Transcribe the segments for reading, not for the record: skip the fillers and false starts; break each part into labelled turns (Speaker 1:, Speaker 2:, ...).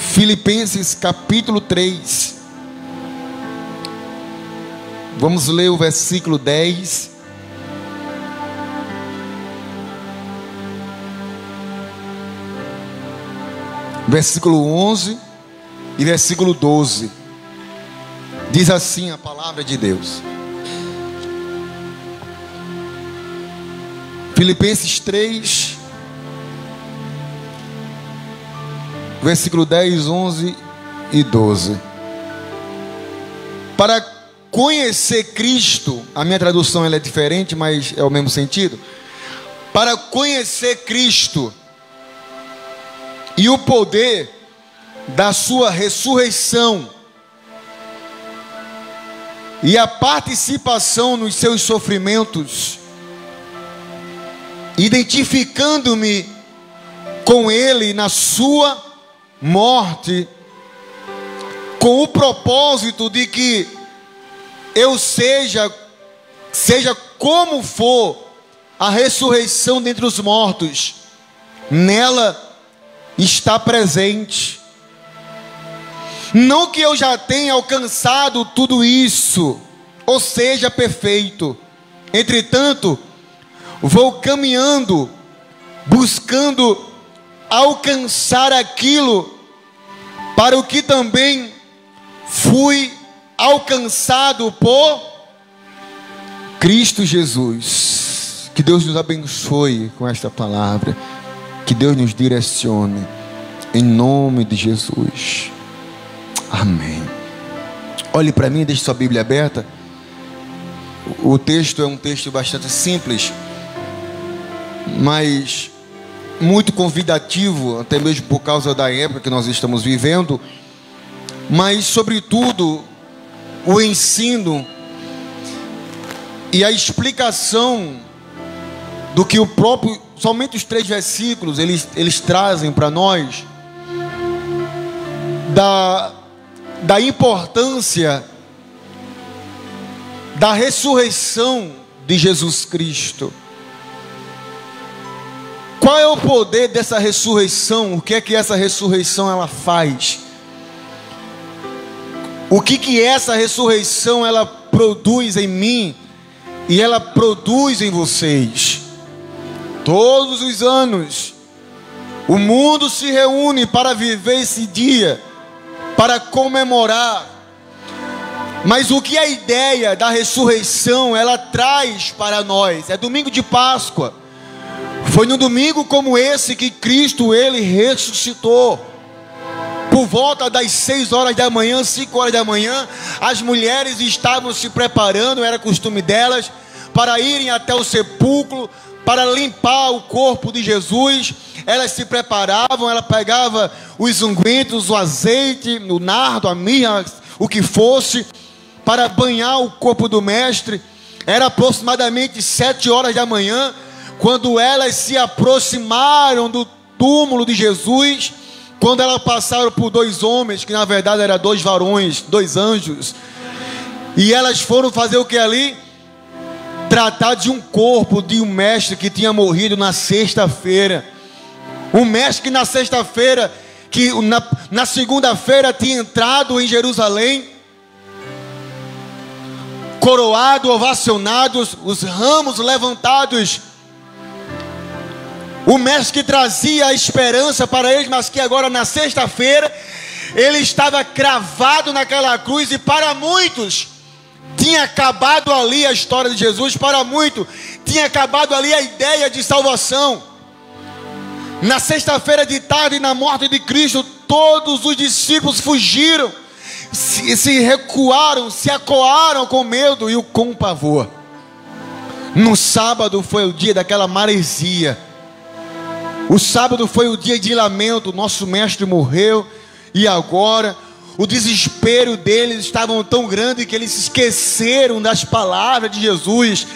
Speaker 1: Filipenses capítulo 3. Vamos ler o versículo 10. Versículo 11 e versículo 12. Diz assim a palavra de Deus. Filipenses 3, versículo 10, 11 e 12. Para conhecer Cristo, a minha tradução ela é diferente, mas é o mesmo sentido. Para conhecer Cristo e o poder da sua ressurreição e a participação nos seus sofrimentos, identificando-me com Ele na sua morte, com o propósito de que eu seja como for a ressurreição dentre os mortos, nela está presente. Não que eu já tenha alcançado tudo isso, ou seja, perfeito. Entretanto, vou caminhando, buscando alcançar aquilo para o que também fui alcançado por Cristo Jesus. Que Deus nos abençoe com esta palavra, que Deus nos direcione, em nome de Jesus, amém. Olhe para mim, deixe sua Bíblia aberta. O texto é um texto bastante simples, mas muito convidativo, até mesmo por causa da época que nós estamos vivendo, mas sobretudo o ensino e a explicação do que o próprio, somente os 3 versículos eles trazem para nós, da importância da ressurreição de Jesus Cristo. Qual é o poder dessa ressurreição? O que é que essa ressurreição ela faz? O que essa ressurreição ela produz em mim e ela produz em vocês? Todos os anos o mundo se reúne para viver esse dia, para comemorar. Mas o que a ideia da ressurreição ela traz para nós? É domingo de Páscoa. Foi num domingo como esse que Cristo ele ressuscitou. Por volta das 6 horas da manhã, 5 horas da manhã, as mulheres estavam se preparando, era costume delas, para irem até o sepulcro, para limpar o corpo de Jesus. Elas se preparavam, ela pegava os ungüentos, o azeite, o nardo, a mirra, o que fosse, para banhar o corpo do mestre. Era aproximadamente 7 horas da manhã, quando elas se aproximaram do túmulo de Jesus, quando elas passaram por 2 homens, que na verdade eram 2 varões, 2 anjos, e elas foram fazer o que ali? Tratar de um corpo de um mestre que tinha morrido na sexta-feira. Um mestre que na sexta-feira, que na segunda-feira tinha entrado em Jerusalém, coroado, ovacionado, os ramos levantados. O mestre que trazia a esperança para eles, mas que agora na sexta-feira ele estava cravado naquela cruz, e para muitos tinha acabado ali a história de Jesus, para muitos tinha acabado ali a ideia de salvação. Na sexta-feira de tarde, na morte de Cristo, todos os discípulos fugiram, se recuaram, se acuaram com medo e com pavor. No sábado foi o dia daquela maresia. O sábado foi o dia de lamento. Nosso mestre morreu, e agora o desespero deles estava tão grande que eles se esqueceram das palavras de Jesus,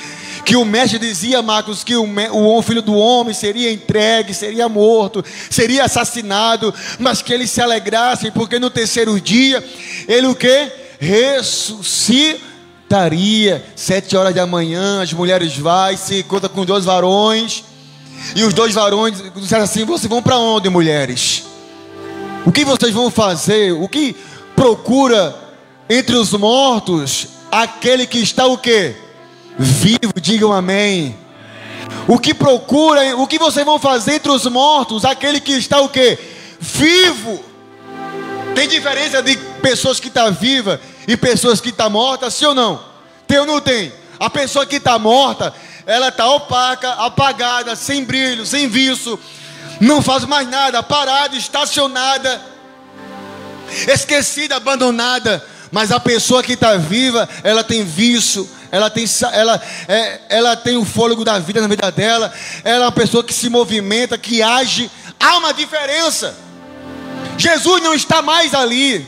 Speaker 1: que o mestre dizia, Marcos, que o filho do homem seria entregue, seria morto, seria assassinado, mas que eles se alegrassem, porque no terceiro dia ele o que? Ressuscitaria. 7 horas da manhã, as mulheres vão, se encontram com 2 varões, e os 2 varões disseram assim: vocês vão para onde, mulheres? O que vocês vão fazer? O que procura entre os mortos aquele que está o quê? Vivo, digam amém. O que procura, o que vocês vão fazer entre os mortos aquele que está o quê? Vivo. Tem diferença de pessoas que estão vivas e pessoas que estão mortas, sim ou não? Tem ou não tem? A pessoa que está morta, ela está opaca, apagada, sem brilho, sem viço, não faz mais nada, parada, estacionada, esquecida, abandonada. Mas a pessoa que está viva, ela tem vício, ela tem o fôlego da vida na vida dela, ela é uma pessoa que se movimenta, que age. Há uma diferença. Jesus não está mais ali,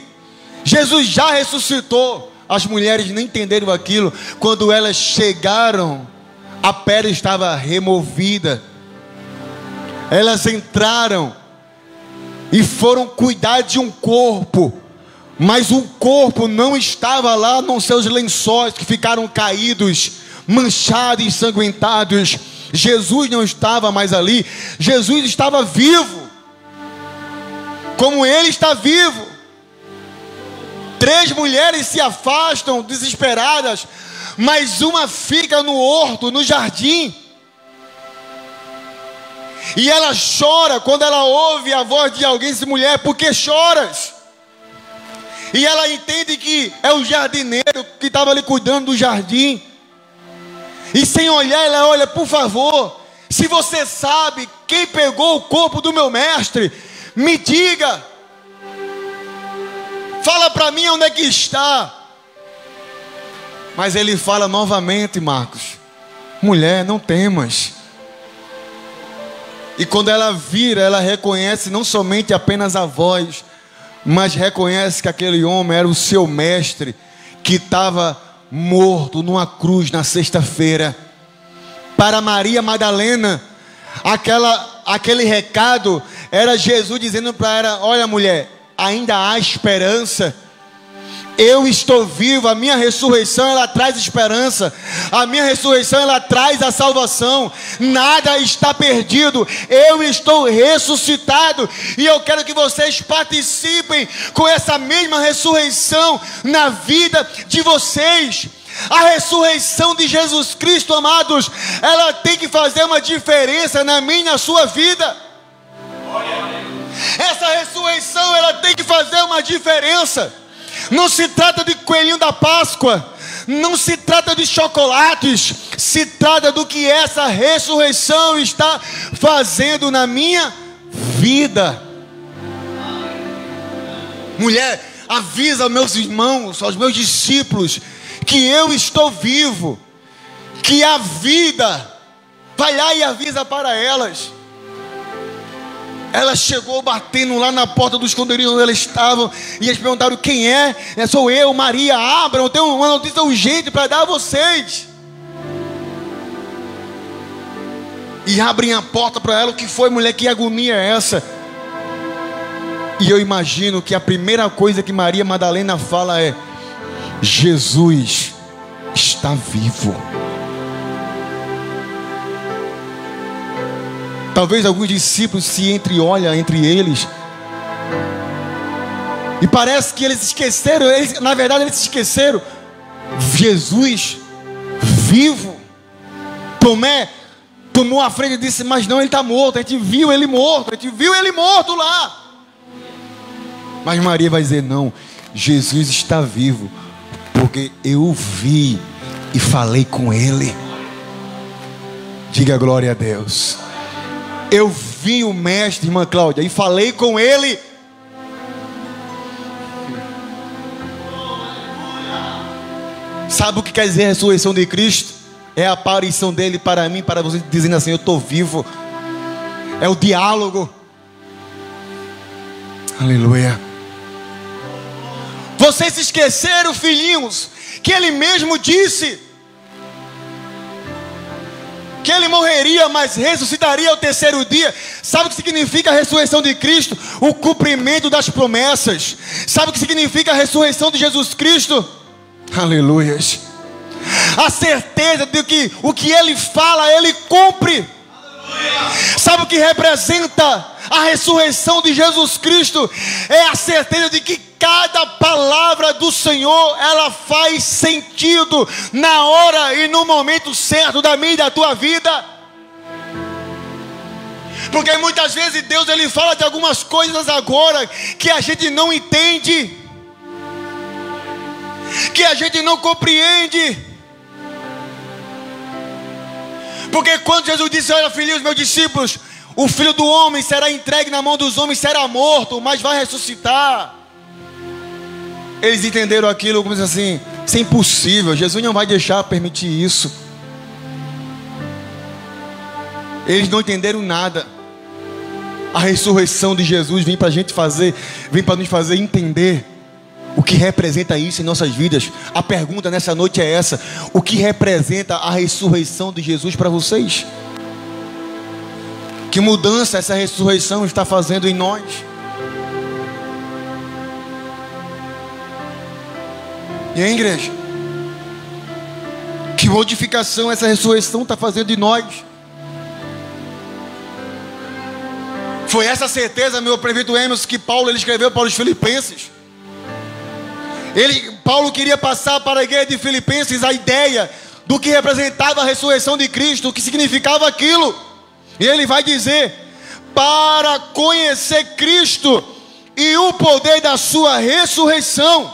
Speaker 1: Jesus já ressuscitou. As mulheres nem entenderam aquilo. Quando elas chegaram, a pedra estava removida. Elas entraram e foram cuidar de um corpo, mas o corpo não estava lá nos seus lençóis que ficaram caídos, manchados, ensanguentados. Jesus não estava mais ali. Jesus estava vivo, como Ele está vivo. 3 mulheres se afastam desesperadas, mas uma fica no horto, no jardim. E ela chora quando ela ouve a voz de alguém. Diz: mulher, por que choras? E ela entende que é o jardineiro que estava ali cuidando do jardim. E sem olhar, ela olha: por favor, se você sabe quem pegou o corpo do meu mestre, me diga. Fala para mim onde é que está. Mas ele fala novamente, Marcos: mulher, não temas. E quando ela vira, ela reconhece não somente apenas a voz, mas reconhece que aquele homem era o seu mestre, que estava morto numa cruz na sexta-feira. Para Maria Madalena, aquele recado era Jesus dizendo para ela: olha, mulher, ainda há esperança. Eu estou vivo, a minha ressurreição ela traz esperança, a minha ressurreição ela traz a salvação, nada está perdido, eu estou ressuscitado, e eu quero que vocês participem com essa mesma ressurreição na vida de vocês. A ressurreição de Jesus Cristo, amados, ela tem que fazer uma diferença na minha e na sua vida. Essa ressurreição ela tem que fazer uma diferença. Não se trata de coelhinho da Páscoa, não se trata de chocolates, se trata do que essa ressurreição está fazendo na minha vida. Mulher, avisa aos meus irmãos, aos meus discípulos, que eu estou vivo, que a vida, vai lá e avisa para elas. Ela chegou batendo lá na porta do esconderijo onde elas estavam, e eles perguntaram: quem é? Sou eu, Maria, abram, eu tenho uma notícia urgente para dar a vocês. E abrem a porta para ela. O que foi, mulher? Que agonia é essa? E eu imagino que a primeira coisa que Maria Madalena fala é: Jesus está vivo. Talvez alguns discípulos se entreolhem entre eles, e parece que eles esqueceram, na verdade eles se esqueceram. Jesus vivo. Tomé tomou a frente e disse: mas não, ele está morto, a gente viu ele morto lá. Mas Maria vai dizer: não, Jesus está vivo, porque eu vi e falei com ele. Diga glória a Deus. Eu vi o mestre, irmã Cláudia, e falei com ele. Sabe o que quer dizer a ressurreição de Cristo? É a aparição dele para mim, para você, dizendo assim: eu estou vivo. É o diálogo. Aleluia. Vocês se esqueceram, filhinhos, que ele mesmo disse que ele morreria, mas ressuscitaria ao terceiro dia. Sabe o que significa a ressurreição de Cristo? O cumprimento das promessas. Sabe o que significa a ressurreição de Jesus Cristo? Aleluias. A certeza de que o que ele fala, ele cumpre. Sabe o que representa A ressurreição de Jesus Cristo é a certeza de que cada palavra do Senhor, ela faz sentido na hora e no momento certo da minha e da tua vida. Porque muitas vezes Deus, Ele fala de algumas coisas agora que a gente não entende, que a gente não compreende. Porque quando Jesus disse: olha, filhinhos, meus discípulos, o Filho do Homem será entregue na mão dos homens, será morto, mas vai ressuscitar. Eles entenderam aquilo como assim: isso é impossível, Jesus não vai deixar permitir isso. Eles não entenderam nada. A ressurreição de Jesus vem para a gente fazer, vem para nos fazer entender o que representa isso em nossas vidas. A pergunta nessa noite é essa: o que representa a ressurreição de Jesus para vocês? Que mudança essa ressurreição está fazendo em nós? E aí, igreja? Que modificação essa ressurreição está fazendo em nós? Foi essa certeza, meu prefeito Emerson, que Paulo ele escreveu para os filipenses. Paulo queria passar para a igreja de Filipenses a ideia do que representava a ressurreição de Cristo, o que significava aquilo. E ele vai dizer: para conhecer Cristo e o poder da sua ressurreição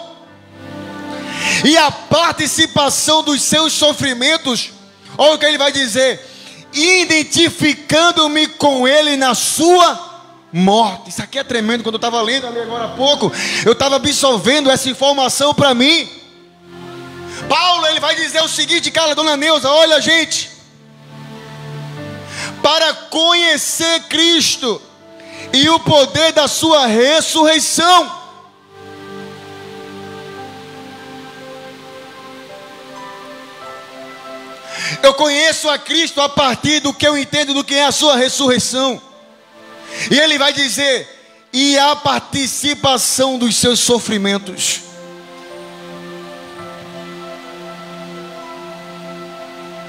Speaker 1: e a participação dos seus sofrimentos. Olha o que ele vai dizer: identificando-me com ele na sua morte. Isso aqui é tremendo. Quando eu estava lendo ali agora há pouco, eu estava absorvendo essa informação para mim. Paulo ele vai dizer o seguinte, cara, dona Neuza, olha, gente, para conhecer Cristo e o poder da sua ressurreição. Eu conheço a Cristo a partir do que eu entendo do que é a sua ressurreição. E ele vai dizer: e a participação dos seus sofrimentos.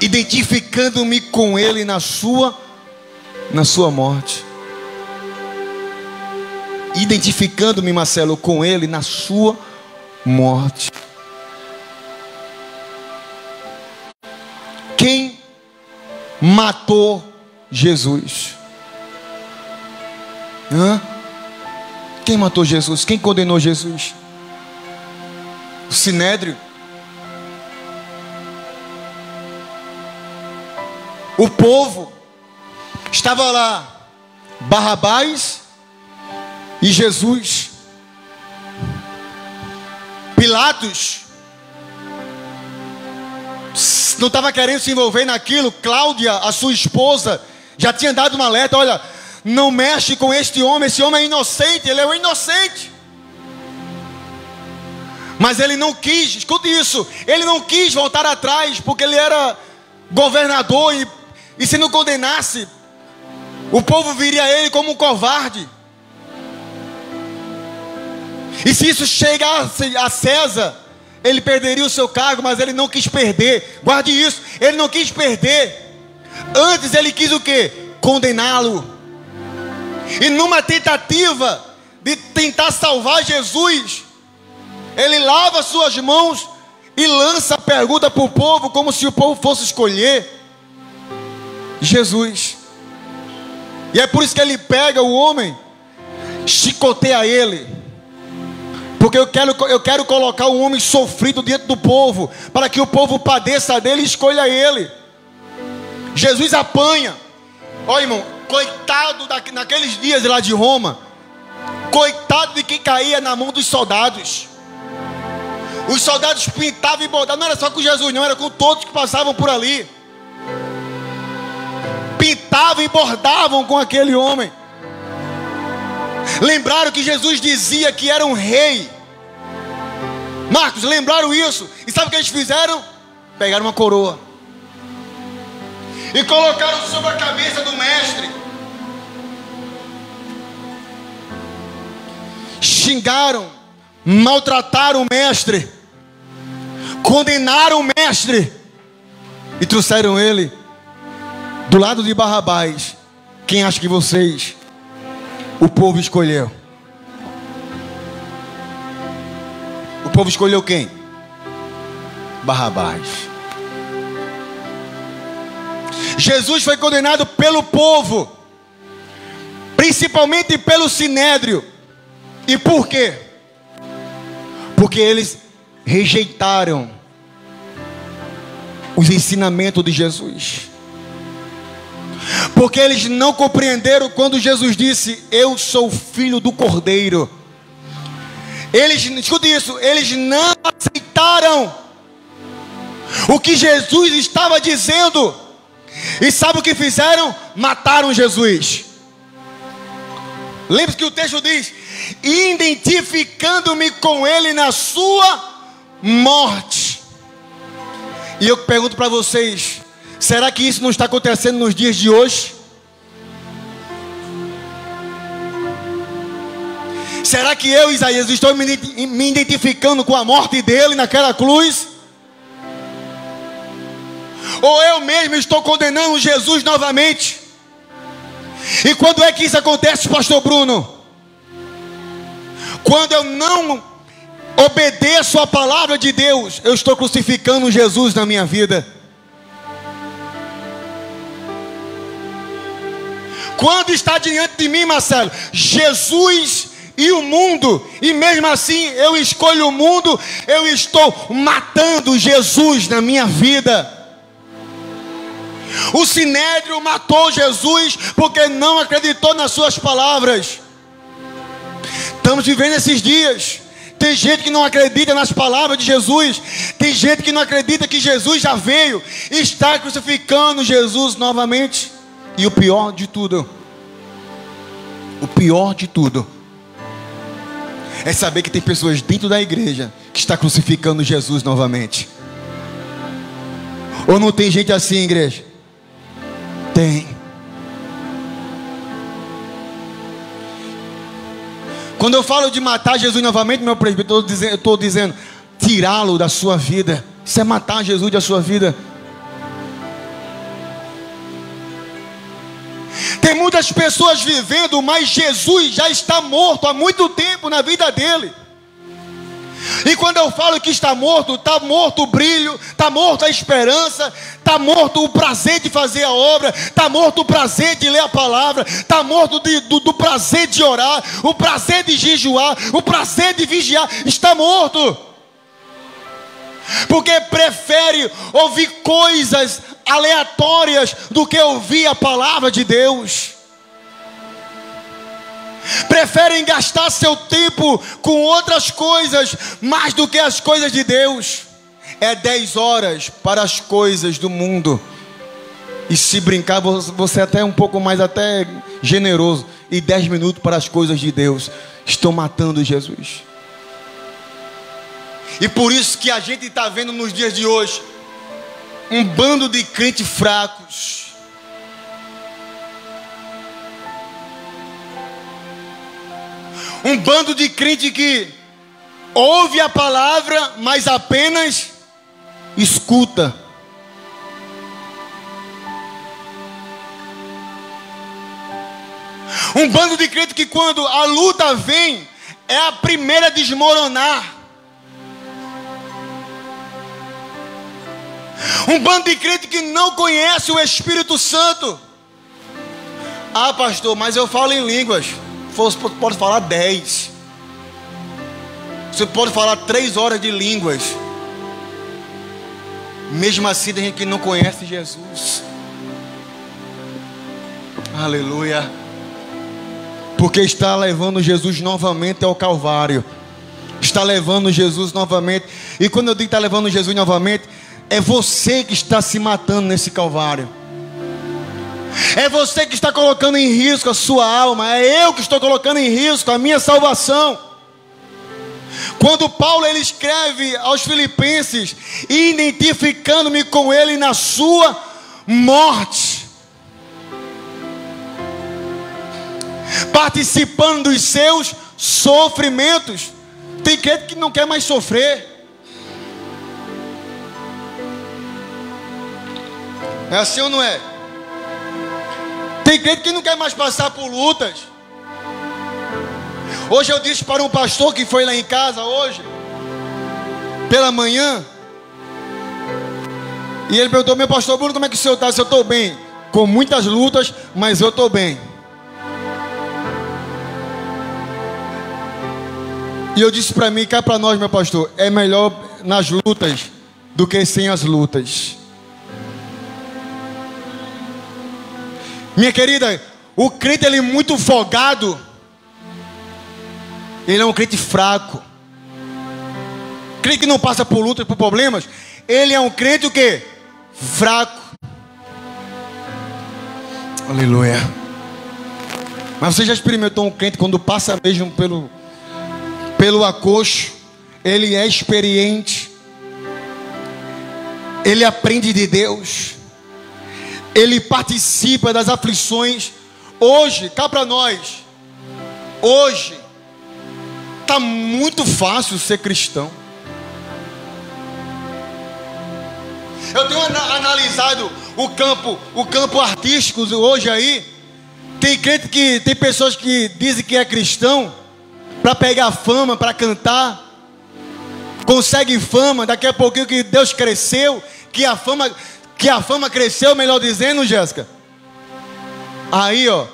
Speaker 1: Identificando-me com ele na sua morte. Identificando-me, Marcelo, com ele na sua morte. Quem matou Jesus? Quem matou Jesus? Quem condenou Jesus? O Sinédrio? O povo estava lá, Barrabás e Jesus. Pilatos não estava querendo se envolver naquilo. Cláudia, a sua esposa, já tinha dado uma alerta: olha, não mexe com este homem, esse homem é inocente, ele é um inocente. Mas ele não quis, escute isso, ele não quis voltar atrás, porque ele era governador, e se não condenasse, o povo viria a ele como um covarde. E se isso chegasse a César, ele perderia o seu cargo, mas ele não quis perder. Guarde isso, ele não quis perder. Antes ele quis o quê? Condená-lo. E numa tentativa de tentar salvar Jesus, ele lava suas mãos e lança a pergunta para o povo, como se o povo fosse escolher Jesus. E é por isso que ele pega o homem, chicoteia ele, porque eu quero colocar o homem sofrido dentro do povo, para que o povo padeça dele e escolha ele. Jesus apanha. Olha, irmão, coitado naqueles dias lá de Roma, coitado de quem caía na mão dos soldados. Os soldados pintavam e bordavam, não era só com Jesus não, era com todos que passavam por ali. Pintavam e bordavam com aquele homem. Lembraram que Jesus dizia que era um rei. Marcos, lembraram isso? E sabe o que eles fizeram? Pegaram uma coroa e colocaram sobre a cabeça do mestre. Xingaram, maltrataram o mestre, condenaram o mestre e trouxeram ele do lado de Barrabás. Quem acha que vocês o povo escolheu? O povo escolheu quem? Barrabás. Jesus foi condenado pelo povo, principalmente pelo sinédrio. E por quê? Porque eles rejeitaram os ensinamentos de Jesus. Porque eles não compreenderam quando Jesus disse: eu sou filho do Cordeiro. Eles, escute isso, eles não aceitaram o que Jesus estava dizendo. E sabe o que fizeram? Mataram Jesus. Lembre-se que o texto diz: identificando-me com ele na sua morte. E eu pergunto para vocês: será que isso não está acontecendo nos dias de hoje? Será que eu, Isaías, estou me identificando com a morte dele naquela cruz? Ou eu mesmo estou condenando Jesus novamente? E quando é que isso acontece, pastor Bruno? Quando eu não obedeço a palavra de Deus, eu estou crucificando Jesus na minha vida. Quando está diante de mim, Marcelo, Jesus e o mundo, e mesmo assim eu escolho o mundo, eu estou matando Jesus na minha vida. O sinédrio matou Jesus porque não acreditou nas suas palavras. Estamos vivendo esses dias. Tem gente que não acredita nas palavras de Jesus. Tem gente que não acredita que Jesus já veio e está crucificando Jesus novamente. E o pior de tudo, é saber que tem pessoas dentro da igreja que está crucificando Jesus novamente. Ou não tem gente assim, igreja? Tem. Quando eu falo de matar Jesus novamente, meu presbítero, eu estou dizendo tirá-lo da sua vida. Isso é matar Jesus da sua vida. Tem muitas pessoas vivendo, mas Jesus já está morto há muito tempo na vida dele. E quando eu falo que está morto o brilho, está morto a esperança, está morto o prazer de fazer a obra, está morto o prazer de ler a palavra, está morto do prazer de orar, o prazer de jejuar, o prazer de vigiar, está morto. Porque prefere ouvir coisas aleatórias do que ouvir a palavra de Deus. Preferem gastar seu tempo com outras coisas mais do que as coisas de Deus. É 10 horas para as coisas do mundo. E se brincar, você é até um pouco mais até generoso. E 10 minutos para as coisas de Deus. Estão matando Jesus. E por isso que a gente está vendo nos dias de hoje um bando de crentes fracos. Um bando de crente que ouve a palavra, mas apenas escuta. Um bando de crente que quando a luta vem, é a primeira a desmoronar. Um bando de crente que não conhece o Espírito Santo. Ah, pastor, mas eu falo em línguas. Você pode falar 10. Você pode falar 3 horas de línguas. Mesmo assim tem gente que não conhece Jesus. Aleluia. Porque está levando Jesus novamente ao Calvário. Está levando Jesus novamente. E quando eu digo está levando Jesus novamente, é você que está se matando nesse Calvário. É você que está colocando em risco a sua alma. É eu que estou colocando em risco a minha salvação. Quando Paulo ele escreve aos Filipenses, identificando-me com ele na sua morte, participando dos seus sofrimentos. Tem crente que não quer mais sofrer. É assim ou não é? Tem crente que não quer mais passar por lutas. Hoje eu disse para um pastor que foi lá em casa hoje, pela manhã, e ele perguntou: meu pastor Bruno, como é que o senhor está? Se eu estou bem, com muitas lutas, mas eu estou bem. E eu disse para mim, cá para nós, meu pastor, é melhor nas lutas do que sem as lutas. Minha querida, o crente, ele é muito folgado, ele é um crente fraco. Crente que não passa por lutas, por problemas, ele é um crente o quê? Fraco. Aleluia. Mas você já experimentou um crente quando passa mesmo pelo acocho? Ele é experiente, ele aprende de Deus, ele participa das aflições. Hoje, cá para nós, hoje está muito fácil ser cristão. Eu tenho analisado o campo artístico hoje aí. Tem crente que tem pessoas que dizem que é cristão para pegar fama, para cantar. Consegue fama, daqui a pouquinho que Deus cresceu, que a fama cresceu, melhor dizendo, Jéssica. Aí, ó.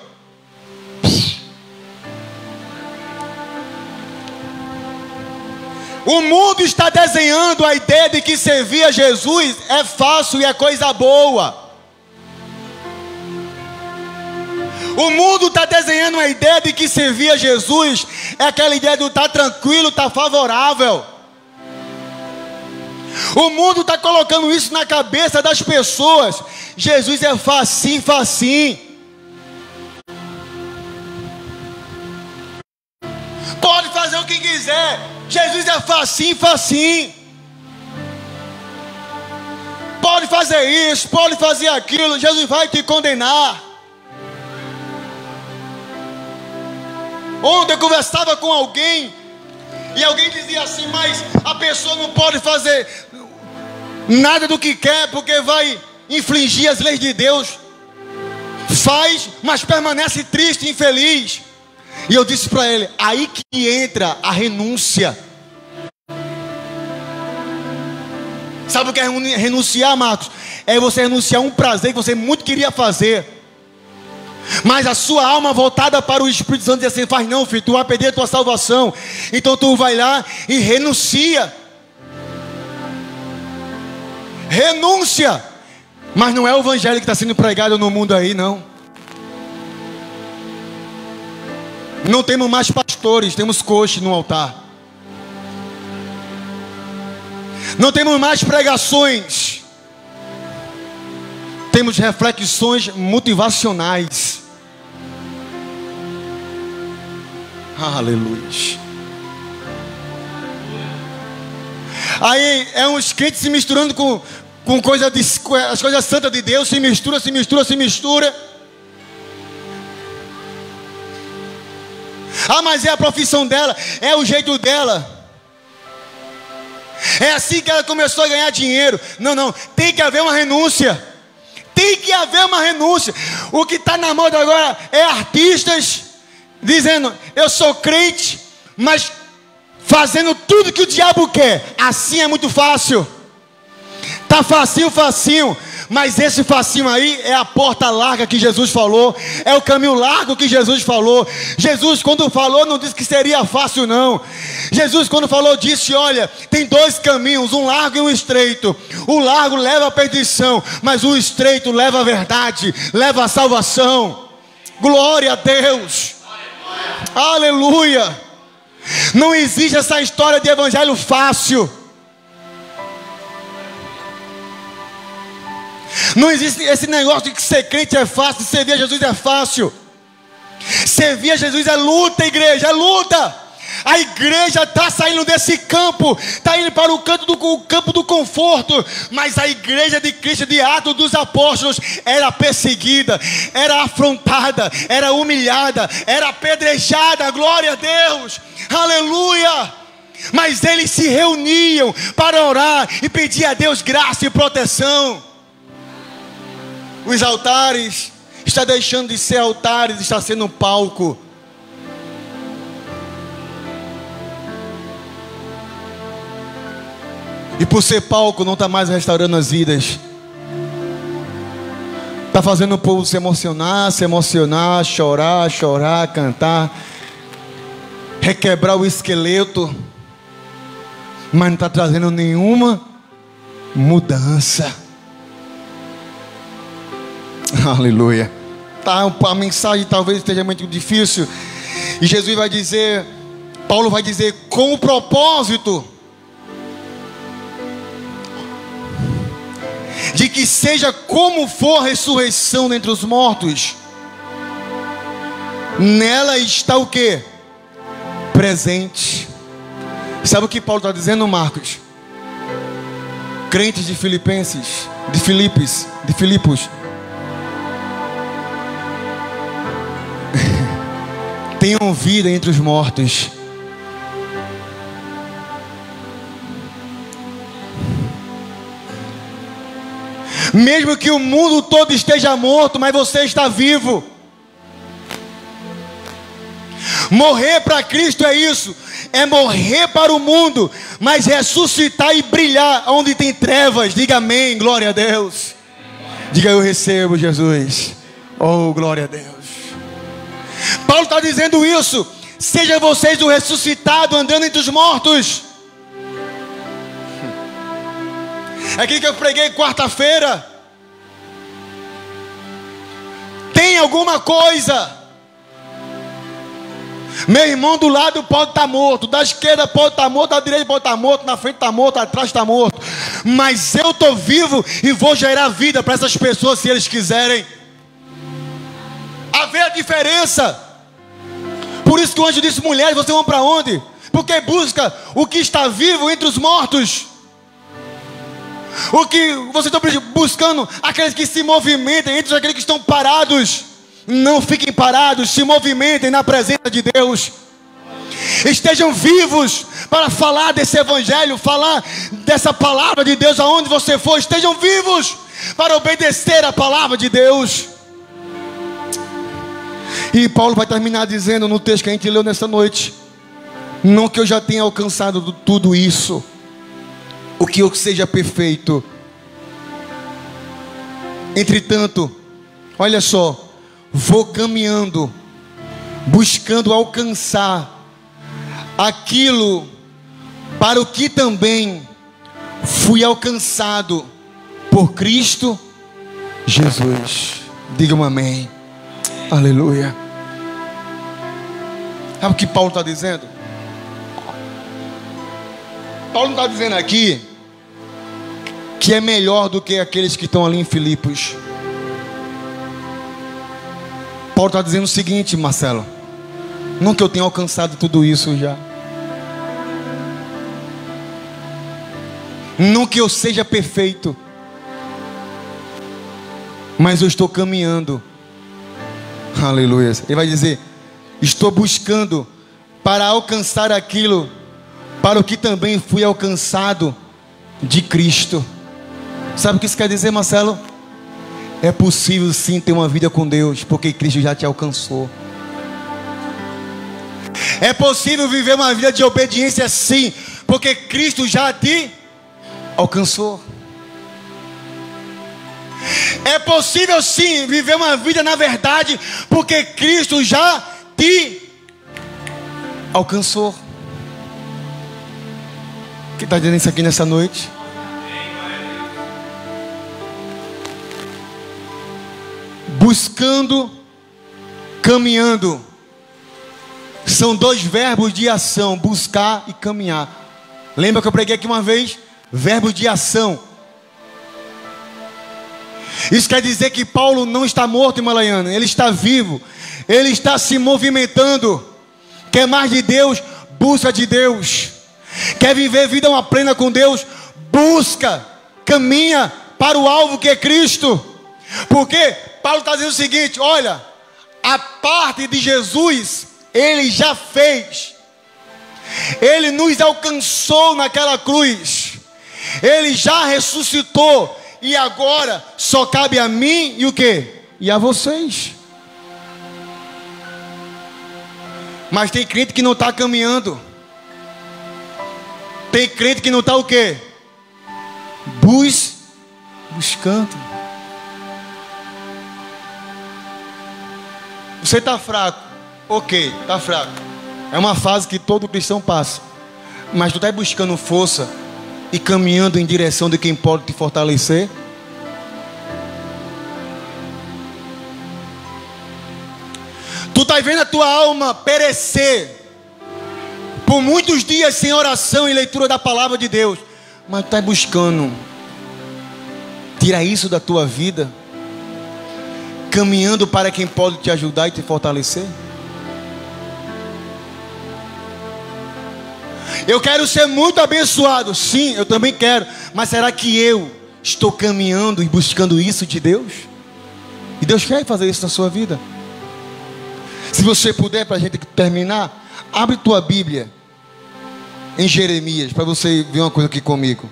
Speaker 1: O mundo está desenhando a ideia de que servir a Jesus é fácil e é coisa boa. O mundo está desenhando a ideia de que servir a Jesus é aquela ideia de estar tranquilo, estar favorável. O mundo está colocando isso na cabeça das pessoas. Jesus é facinho, facinho. Pode fazer o que quiser. Jesus é facinho, facinho. Pode fazer isso, pode fazer aquilo. Jesus vai te condenar. Ontem eu conversava com alguém e alguém dizia assim: mas a pessoa não pode fazer nada do que quer porque vai infringir as leis de Deus. Faz, mas permanece triste, infeliz. E eu disse para ele: aí que entra a renúncia. Sabe o que é renunciar, Marcos? É você renunciar a um prazer que você muito queria fazer, mas a sua alma voltada para o Espírito Santo diz assim: faz não, filho, tu vai perder a tua salvação. Então tu vai lá e renuncia. Renúncia. Mas não é o evangelho que está sendo pregado no mundo aí, não. Não temos mais pastores, temos coach no altar. Não temos mais pregações, temos reflexões motivacionais. Aleluia. Aí é uns crentes se misturando com as coisas santas de Deus. Se mistura. Ah, mas é a profissão dela, é o jeito dela. É assim que ela começou a ganhar dinheiro. Não, tem que haver uma renúncia. Tem que haver uma renúncia. O que está na moda agora é artistas dizendo: eu sou crente, mas fazendo tudo que o diabo quer. Assim é muito fácil. Tá facinho. Mas esse facinho aí é a porta larga que Jesus falou. É o caminho largo que Jesus falou. Jesus, quando falou, não disse que seria fácil, não. Jesus, quando falou, disse: olha, tem dois caminhos, um largo e um estreito. O largo leva à perdição, mas o estreito leva à verdade, leva à salvação. Glória a Deus. Aleluia. Não existe essa história de evangelho fácil. Não existe esse negócio de que ser crente é fácil, servir a Jesus é fácil. Servir a Jesus é luta, igreja, é luta. A igreja está saindo desse campo, está indo para o campo do conforto. Mas a igreja de Cristo, de Atos dos Apóstolos, era perseguida, era afrontada, era humilhada, era apedrejada. Glória a Deus, aleluia. Mas eles se reuniam para orar e pedir a Deus graça e proteção. Os altares está deixando de ser altares, está sendo um palco. E por ser palco, não está mais restaurando as vidas. Está fazendo o povo se emocionar, chorar, cantar, requebrar o esqueleto, mas não está trazendo nenhuma mudança. Aleluia. Tá, a mensagem talvez esteja muito difícil. E Jesus vai dizer, Paulo vai dizer, com o propósito de que seja como for a ressurreição dentre os mortos, nela está o que? Presente. Sabe o que Paulo está dizendo, Marcos? Crentes de Filipos, tenham vida entre os mortos. Mesmo que o mundo todo esteja morto, mas você está vivo. Morrer para Cristo é isso, é morrer para o mundo, mas ressuscitar e brilhar onde tem trevas. Diga amém, glória a Deus. Diga eu recebo, Jesus. Oh, glória a Deus. Paulo está dizendo isso. Seja vocês o ressuscitado andando entre os mortos. É aquilo que eu preguei quarta-feira. Tem alguma coisa. Meu irmão do lado pode estar morto, da esquerda pode estar morto, da direita pode estar morto, na frente está morto, atrás está morto. Mas eu estou vivo e vou gerar vida para essas pessoas se eles quiserem. Haver a diferença. Por isso que o anjo disse, mulheres, vocês vão para onde? Porque busca o que está vivo entre os mortos. O que vocês estão buscando? Aqueles que se movimentem entre aqueles que estão parados. Não fiquem parados, se movimentem na presença de Deus. Estejam vivos para falar desse evangelho, falar dessa palavra de Deus aonde você for. Estejam vivos para obedecer a palavra de Deus. E Paulo vai terminar dizendo no texto que a gente leu nessa noite: não que eu já tenha alcançado tudo isso, o que eu seja perfeito. Entretanto, olha só, vou caminhando, buscando alcançar aquilo para o que também fui alcançado por Cristo Jesus. Diga um amém. Aleluia. Sabe o que Paulo está dizendo? Paulo não está dizendo aqui que é melhor do que aqueles que estão ali em Filipos. Paulo está dizendo o seguinte, Marcelo: não que eu tenha alcançado tudo isso já, não que eu seja perfeito, mas eu estou caminhando. Aleluia. Ele vai dizer: estou buscando para alcançar aquilo para o que também fui alcançado de Cristo. Sabe o que isso quer dizer, Marcelo? É possível sim ter uma vida com Deus, porque Cristo já te alcançou. É possível viver uma vida de obediência sim, porque Cristo já te alcançou. É possível sim viver uma vida na verdade, porque Cristo já te alcançou. Quem está dizendo isso aqui nessa noite? Buscando, caminhando. São dois verbos de ação: buscar e caminhar. Lembra que eu preguei aqui uma vez? Verbo de ação. Isso quer dizer que Paulo não está morto, Himalaiana. Ele está vivo. Ele está se movimentando. Quer mais de Deus? Busca de Deus. Quer viver vida uma plena com Deus? Busca, caminha para o alvo que é Cristo. Porque Paulo está dizendo o seguinte: olha, a parte de Jesus Ele já fez. Ele nos alcançou naquela cruz. Ele já ressuscitou. E agora só cabe a mim e o quê? E a vocês. Mas tem crente que não está caminhando. Tem crente que não está o quê? buscando. Você está fraco. Ok, está fraco. É uma fase que todo cristão passa. Mas tu está buscando força e caminhando em direção de quem pode te fortalecer? Tu está vendo a tua alma perecer por muitos dias sem oração e leitura da palavra de Deus, mas tu está buscando tirar isso da tua vida, caminhando para quem pode te ajudar e te fortalecer? Eu quero ser muito abençoado. Sim, eu também quero. Mas será que eu estou caminhando e buscando isso de Deus? E Deus quer fazer isso na sua vida. Se você puder, para a gente terminar, abre tua Bíblia em Jeremias, para você ver uma coisa aqui comigo.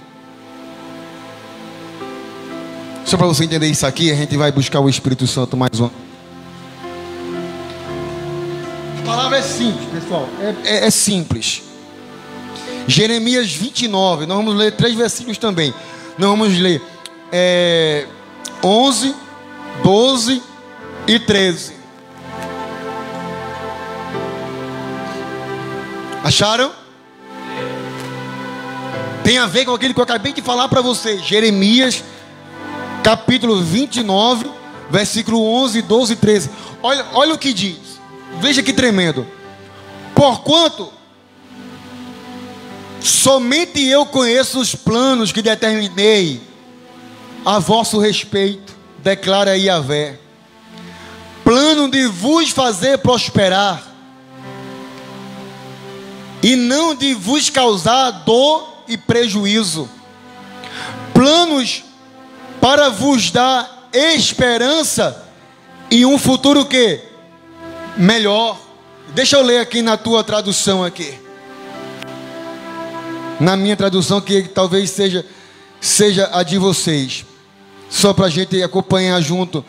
Speaker 1: Só para você entender isso aqui, a gente vai buscar o Espírito Santo mais uma. A palavra é simples, pessoal. É simples. Jeremias 29, nós vamos ler 3 versículos também. Nós vamos ler 11, 12 e 13. Acharam? Tem a ver com aquilo que eu acabei de falar para vocês. Jeremias capítulo 29, versículo 11, 12 e 13. Olha o que diz. Veja que tremendo. Porquanto somente eu conheço os planos que determinei a vosso respeito, declara Yahvé. Plano de vos fazer prosperar e não de vos causar dor e prejuízo. Planos para vos dar esperança e um futuro que melhor. Deixa eu ler aqui na tua tradução aqui. Na minha tradução, que talvez seja a de vocês. Só para a gente acompanhar junto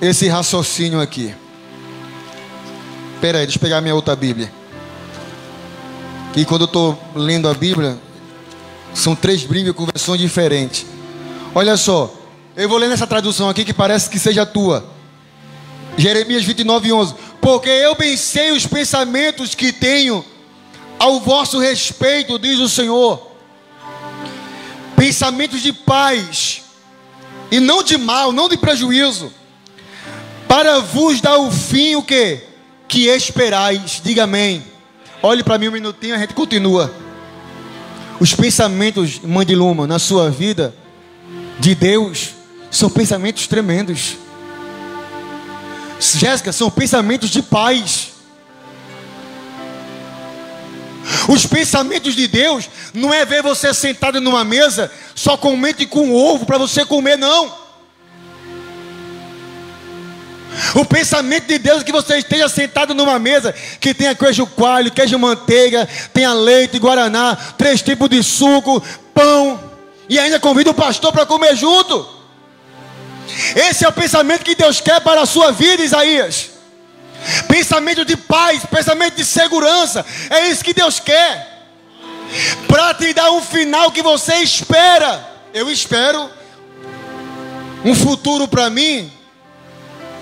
Speaker 1: esse raciocínio aqui. Espera aí, deixa eu pegar a minha outra Bíblia. Que quando eu estou lendo a Bíblia, são 3 Bíblias com versões diferentes. Olha só, eu vou ler nessa tradução aqui que parece que seja a tua. Jeremias 29, 11. Porque eu bem sei os pensamentos que tenho ao vosso respeito, diz o Senhor, pensamentos de paz e não de mal, não de prejuízo, para vos dar o fim o que esperais. Diga amém. Olhe para mim um minutinho, a gente continua. Os pensamentos, mãe de Luma, na sua vida de Deus são pensamentos tremendos. Jéssica, são pensamentos de paz. Os pensamentos de Deus não é ver você sentado numa mesa só comente com ovo para você comer, não. O pensamento de Deus é que você esteja sentado numa mesa que tenha queijo coalho, queijo manteiga, tenha leite, guaraná, 3 tipos de suco, pão, e ainda convida o pastor para comer junto. Esse é o pensamento que Deus quer para a sua vida, Isaías. Pensamento de paz, pensamento de segurança. É isso que Deus quer, para te dar um final que você espera. Eu espero um futuro para mim,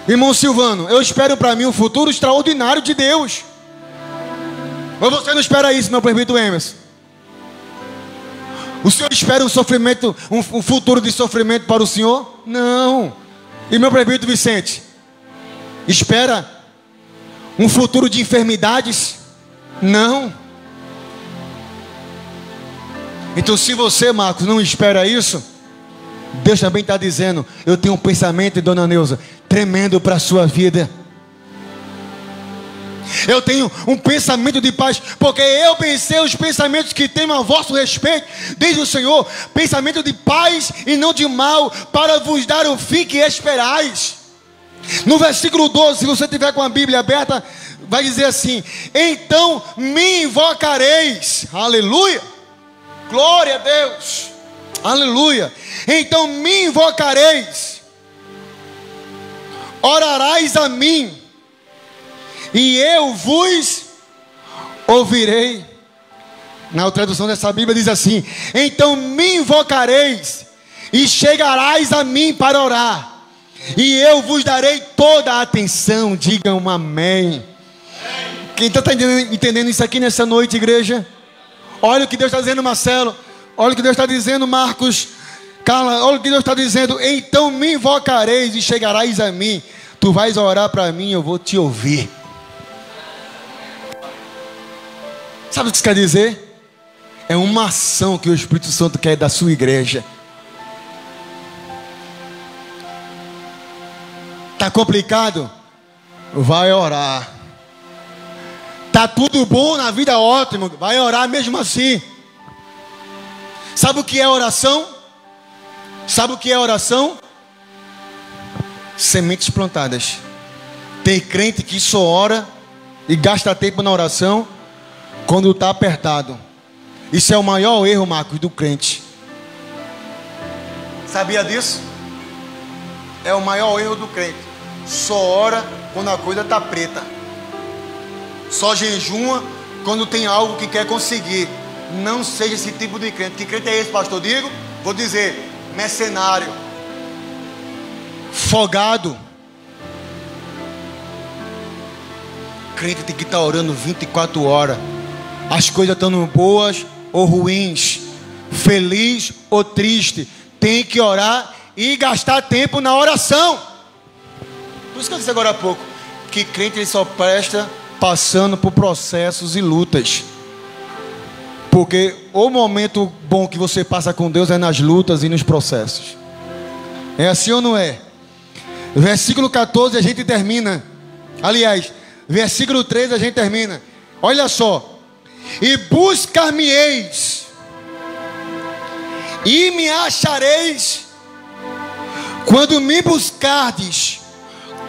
Speaker 1: irmão Silvano. Eu espero para mim um futuro extraordinário de Deus. Ou você não espera isso, meu presbítero Emerson? O senhor espera um sofrimento, um futuro de sofrimento para o senhor? Não. E meu presbítero Vicente, espera um futuro de enfermidades? Não. Então, se você, Marcos, não espera isso, Deus também está dizendo: eu tenho um pensamento, dona Neuza, tremendo para a sua vida. Eu tenho um pensamento de paz, porque eu pensei os pensamentos que tenho a vosso respeito, diz o Senhor, pensamento de paz e não de mal, para vos dar o fim que esperais. No versículo 12, se você tiver com a Bíblia aberta, vai dizer assim: então me invocareis. Aleluia, glória a Deus, aleluia. Então me invocareis, orarás a mim, e eu vos ouvirei. Na tradução dessa Bíblia diz assim: então me invocareis, e chegarás a mim para orar, e eu vos darei toda a atenção. Digam um amém. Quem está entendendo isso aqui nessa noite, igreja? Olha o que Deus está dizendo, Marcelo. Olha o que Deus está dizendo, Marcos. Carla, olha o que Deus está dizendo. Então me invocareis e chegarás a mim. Tu vais orar para mim, eu vou te ouvir. Sabe o que isso quer dizer? É uma ação que o Espírito Santo quer da sua igreja. Está complicado? Vai orar. Está tudo bom na vida, ótimo. Vai orar mesmo assim. Sabe o que é oração? Sabe o que é oração? Sementes plantadas. Tem crente que só ora e gasta tempo na oração quando está apertado. Isso é o maior erro, Marcos, do crente. Sabia disso? É o maior erro do crente. Só ora quando a coisa está preta. Só jejuma quando tem algo que quer conseguir. Não seja esse tipo de crente. Que crente é esse, pastor? Digo, vou dizer, mercenário, folgado. Crente tem que estar orando 24 horas. As coisas estando boas ou ruins, feliz ou triste, tem que orar e gastar tempo na oração. Por isso que eu disse agora há pouco, que crente ele só presta passando por processos e lutas. Porque o momento bom que você passa com Deus é nas lutas e nos processos. É assim ou não é? Versículo 14 a gente termina. Aliás, versículo 13 a gente termina. Olha só. E buscar-me-eis, e me achareis, quando me buscardes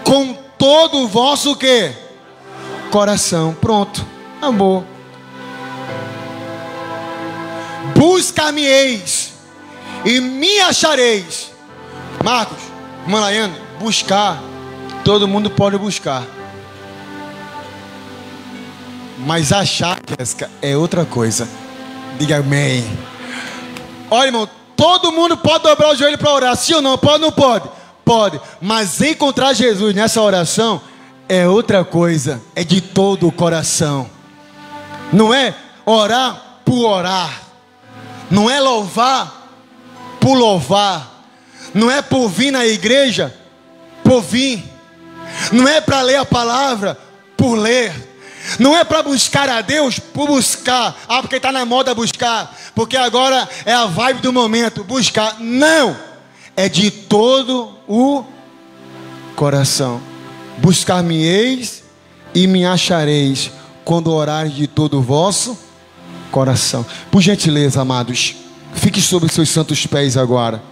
Speaker 1: com todo o vosso quê? Coração. Pronto, amor. Buscar-me-eis e me achareis. Marcos, Malaiano, buscar, todo mundo pode buscar. Mas achar, Jéssica, é outra coisa. Diga amém. Olha, irmão, todo mundo pode dobrar o joelho para orar. Sim ou não? Pode ou não pode? Pode. Mas encontrar Jesus nessa oração é outra coisa. É de todo o coração. Não é orar por orar. Não é louvar por louvar. Não é por vir na igreja por vir. Não é para ler a palavra por ler. Não é para buscar a Deus por buscar. Ah, porque está na moda buscar. Porque agora é a vibe do momento. Buscar. Não. É de todo o coração. Buscar-me-eis e me achareis quando orares de todo o vosso coração. Por gentileza, amados, fique sobre os seus santos pés agora.